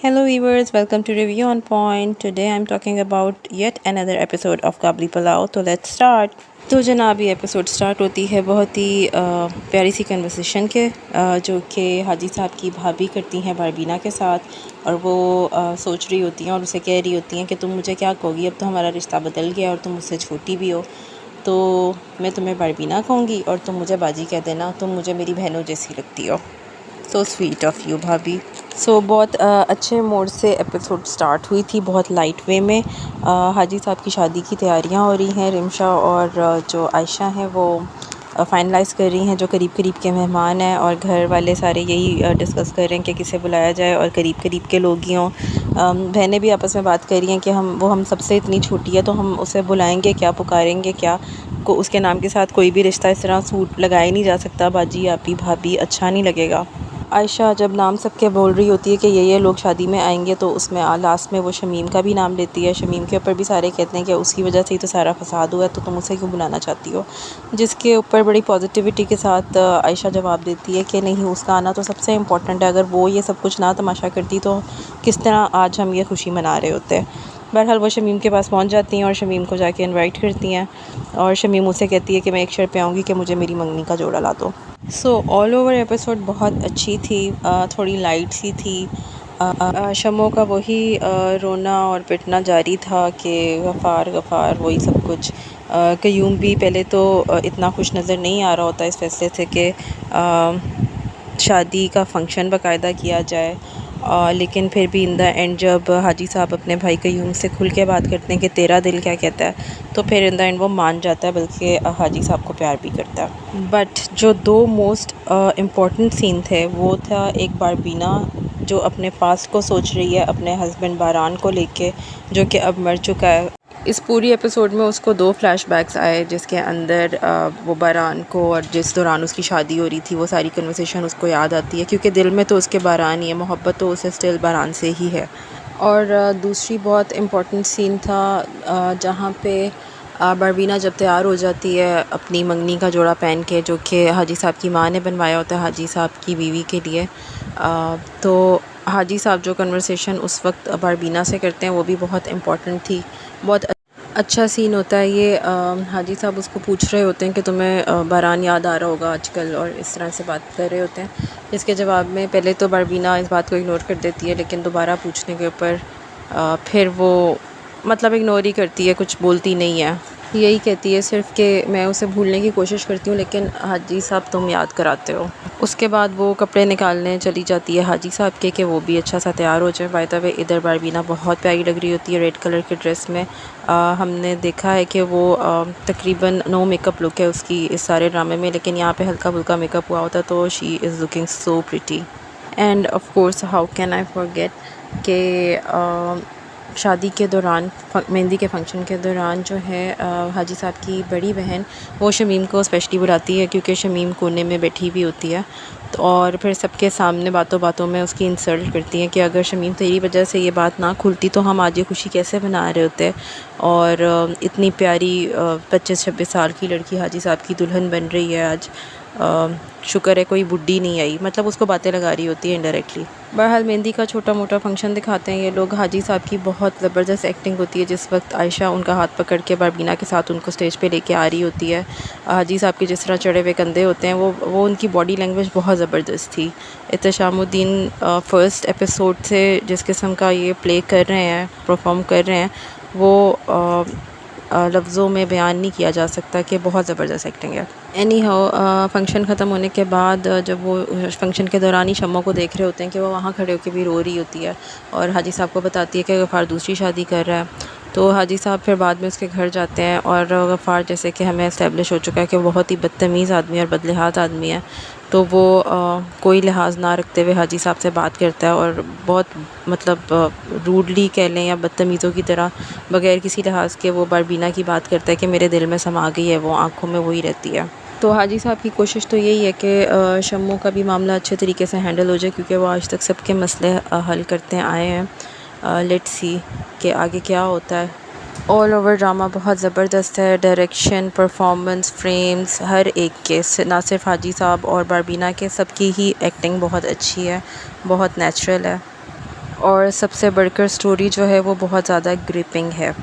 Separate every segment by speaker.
Speaker 1: Hello viewers, welcome to Review on Point. Today I'm talking about yet another episode of Kabli Pulao. तो let's start. तो जनाब ये episode start होती है बहुत ही प्यारी सी कन्वर्सेशन के जो कि हाजी साहब की भाभी करती हैं बारबीना के साथ और वो सोच रही होती हैं और उसे कह रही होती हैं कि तुम मुझे क्या कहोगी, अब तो हमारा रिश्ता बदल गया और तुम मुझसे छोटी भी हो, तो मैं तुम्हें बारबीना कहूँगी और तुम मुझे बाजी कह देना, तुम मुझे मेरी बहनों जैसी लगती हो। सो स्वीट ऑफ़ यू भाभी। बहुत अच्छे मोड से एपिसोड स्टार्ट हुई थी, बहुत लाइट वे में। हाजी साहब की शादी की तैयारियां हो रही हैं। रिमशा और जो आयशा हैं वो फाइनलाइज़ कर रही हैं जो करीब करीब के मेहमान हैं, और घर वाले सारे यही डिस्कस कर रहे हैं कि किसे बुलाया जाए और करीब करीब के लोग ही हों। बहनें भी आपस में बात कर रही हैं कि हम सबसे इतनी छोटी है तो हम उसे बुलाएंगे क्या, पुकारेंगे क्या, को उसके नाम के साथ कोई भी रिश्ता इस तरह सूट लगाया नहीं जा सकता, बाजी आपी भाभी अच्छा नहीं लगेगा। आयशा जब नाम सबके बोल रही होती है कि ये लोग शादी में आएंगे तो उसमें लास्ट में वो शमीम का भी नाम लेती है। शमीम के ऊपर भी सारे कहते हैं कि उसकी वजह से ही तो सारा फसाद हुआ है, तो तुम उसे क्यों बुलाना चाहती हो। जिसके ऊपर बड़ी पॉजिटिविटी के साथ आयशा जवाब देती है कि नहीं, उसका आना तो सबसे इम्पॉर्टेंट है, अगर वो ये सब कुछ ना तमाशा करती तो किस तरह आज हम ये खुशी मना रहे होते। बहरहाल वो शमीम के पास पहुंच जाती हैं और शमीम को जाके इनवाइट करती हैं, और शमीम उसे कहती है कि मैं एक शर्त पे आऊँगी कि मुझे मेरी मंगनी का जोड़ा ला दो। ऑल ओवर एपिसोड बहुत अच्छी थी, थोड़ी लाइट सी थी। शमो का वही रोना और पिटना जारी था कि गफ़ार गफ़ार वही सब कुछ। कयूम भी पहले तो इतना खुश नज़र नहीं आ रहा होता इस फैसले से कि शादी का फ़ंक्शन बाकायदा किया जाए, लेकिन फिर भी इन द एंड जब हाजी साहब अपने भाई कयूम से खुल के बात करते हैं कि तेरा दिल क्या कहता है, तो फिर इन द एंड वो मान जाता है, बल्कि हाजी साहब को प्यार भी करता है। बट जो दो मोस्ट इम्पॉर्टेंट सीन थे वो था एक बारबीना जो अपने पास्ट को सोच रही है अपने हस्बैंड बारान को लेके, जो कि अब मर चुका है। इस पूरी एपिसोड में उसको 2 फ्लैशबैक्स आए जिसके अंदर वो बारान को, और जिस दौरान उसकी शादी हो रही थी वो सारी कन्वर्सेशन उसको याद आती है, क्योंकि दिल में तो उसके बारान ही है, मोहब्बत तो उसे स्टिल बारान से ही है। और दूसरी बहुत इम्पॉर्टेंट सीन था जहाँ पे बारबीना जब तैयार हो जाती है अपनी मंगनी का जोड़ा पहन के, जो कि हाजी साहब की माँ ने बनवाया होता है हाजी साहब की बीवी के लिए। तो हाजी साहब जो कन्वर्सेशन उस वक्त बारबीना से करते हैं वो भी बहुत इम्पॉर्टेंट थी। बहुत अच्छा सीन होता है ये। हाजी साहब उसको पूछ रहे होते हैं कि तुम्हें बारान याद आ रहा होगा आजकल, और इस तरह से बात कर रहे होते हैं, जिसके जवाब में पहले तो बारबीना इस बात को इग्नोर कर देती है, लेकिन दोबारा पूछने के ऊपर फिर वो मतलब इग्नोर ही करती है, कुछ बोलती नहीं है। यही कहती है सिर्फ कि मैं उसे भूलने की कोशिश करती हूँ, लेकिन हाजी साहब तुम याद कराते हो। उसके बाद वो कपड़े निकालने चली जाती है हाजी साहब के कि वो भी अच्छा सा तैयार हो जाए। बाय द वे इधर बारबीना बहुत प्यारी लग रही होती है रेड कलर के ड्रेस में। हमने देखा है कि वो तकरीबन नो मेकअप लुक है उसकी इस सारे ड्रामे में, लेकिन यहाँ पे हल्का फुल्का मेकअप हुआ होता तो she is looking so pretty. End of course how can I forget कि शादी के दौरान मेहंदी के फंक्शन के दौरान जो है हाजी साहब की बड़ी बहन वो शमीम को स्पेशली बुलाती है, क्योंकि शमीम कोने में बैठी हुई होती है, तो और फिर सबके सामने बातों बातों में उसकी इंसल्ट करती हैं कि अगर शमीम तेरी वजह से ये बात ना खुलती तो हम आज ये खुशी कैसे बना रहे होते, और इतनी प्यारी 25-26 साल की लड़की हाजी साहब की दुल्हन बन रही है आज, शुक्र है कोई बुढ़ी नहीं आई, मतलब उसको बातें लगा रही होती है इनडायरेक्टली। बहरहाल मेहंदी का छोटा मोटा फंक्शन दिखाते हैं ये लोग। हाजी साहब की बहुत ज़बरदस्त एक्टिंग होती है जिस वक्त आयशा उनका हाथ पकड़ के बारबीना के साथ उनको स्टेज पे लेके आ रही होती है। हाजी साहब के जिस तरह चढ़े हुए कंधे होते हैं वो उनकी बॉडी लैंग्वेज बहुत ज़बरदस्त थी। एहतशामुद्दीन फ़र्स्ट एपिसोड से जिस किस्म का ये प्ले कर रहे हैं, परफॉर्म कर रहे हैं, वो लफ्ज़ों में बयान नहीं किया जा सकता कि बहुत ज़बरदस्त एक्टिंग है। एनी हाउ फंक्शन ख़त्म होने के बाद जब वो फंक्शन के दौरान ही शम्मा को देख रहे होते हैं कि वो वहाँ खड़े होकर भी रो रही होती है, और हाजी साहब को बताती है कि गफ़ार दूसरी शादी कर रहा है। तो हाजी साहब फिर बाद में उसके घर जाते हैं, और गफ़ार जैसे कि हमें इस्टेब्लिश हो चुका है कि वो बहुत ही बदतमीज़ आदमी और बदलिहाज आदमी है, तो वो कोई लिहाज ना रखते हुए हाजी साहब से बात करता है, और बहुत मतलब रूडली कह लें या बदतमीज़ों की तरह बग़ैर किसी लिहाज के वो बारबीना की बात करता है कि मेरे दिल में समा गई है, वो आँखों में वही रहती है। तो हाजी साहब की कोशिश तो यही है कि शम्मू का भी मामला अच्छे तरीके से हैंडल हो जाए, क्योंकि वो आज तक सबके मसले हल करते आए हैं। लेट्स सी कि आगे क्या होता है। ऑल ओवर ड्रामा बहुत ज़बरदस्त है, डायरेक्शन, परफॉर्मेंस, फ्रेम्स, हर एक के, ना सिर्फ हाजी साहब और बारबीना के, सबकी ही एक्टिंग बहुत अच्छी है, बहुत नेचुरल है। और सबसे बढ़कर स्टोरी जो है वो बहुत ज़्यादा ग्रिपिंग है।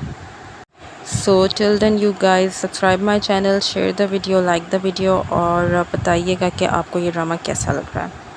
Speaker 1: So till then you guys subscribe my channel, share the video, like the video और बताइएगा कि आपको ये ड्रामा कैसा लग रहा है।